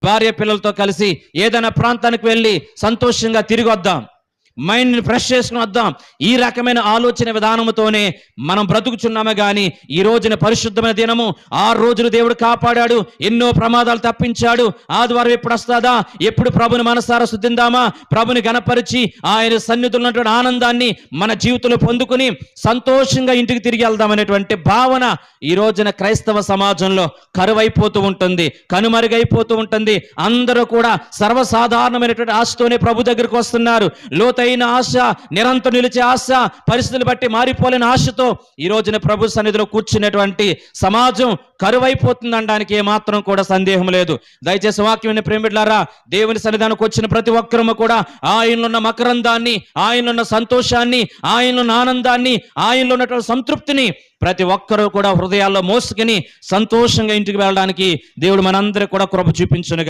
భార్య పిల్లలతో కలిసి ఏదైనా ప్రాంతానికి వెళ్ళి సంతోషంగా తిరిగి వద్దాం, మైండ్ని ఫ్రెష్ చేసుకుని వద్దాం. ఈ రకమైన ఆలోచన విధానంతోనే మనం బ్రతుకుచున్నామే కానీ ఈ రోజున పరిశుద్ధమైన దినము, 6 రోజులు దేవుడు కాపాడాడు, ఎన్నో ప్రమాదాలు తప్పించాడు. ఆదివారం ఎప్పుడు వస్తుందా, ఎప్పుడు ప్రభుని మనసారా స్తుతిందామా, ప్రభుని గణపరిచి ఆయన సన్నిధిలో ఉన్నటువంటి ఆనందాన్ని మన జీవితంలో పొందుకుని సంతోషంగా ఇంటికి తిరిగి వెళ్దామనేటువంటి భావన ఈ రోజున క్రైస్తవ సమాజంలో కరువైపోతూ ఉంటుంది, కనుమరుగైపోతూ ఉంటుంది. అందరూ కూడా సర్వసాధారణమైనటువంటి ఆశతోనే ప్రభు దగ్గరికి వస్తున్నారు. లోతైన ఆశ, నిరంతరం నిలిచే ఆశ, పరిస్థితులు బట్టి మారిపోలేని ఆశతో ఈ రోజున ప్రభు సన్నిధిలో కూర్చున్నటువంటి సమాజం కరువైపోతుంది అనడానికి ఏమాత్రం కూడా సందేహం లేదు. దయచేసి వాక్యం ప్రేమిట్లారా, దేవుని సన్నిధానికి వచ్చిన ప్రతి ఒక్కరము కూడా ఆయనలో ఉన్న మకరందాన్ని, ఆయనలో ఉన్న సంతోషాన్ని, ఆయనలో ఉన్న ఆనందాన్ని, ఆయనలో ఉన్నటువంటి సంతృప్తిని ప్రతి ఒక్కరూ కూడా హృదయాల్లో మోసుకుని సంతోషంగా ఇంటికి వెళ్ళడానికి దేవుడు మనందరికీ కూడా కృప చూపించును.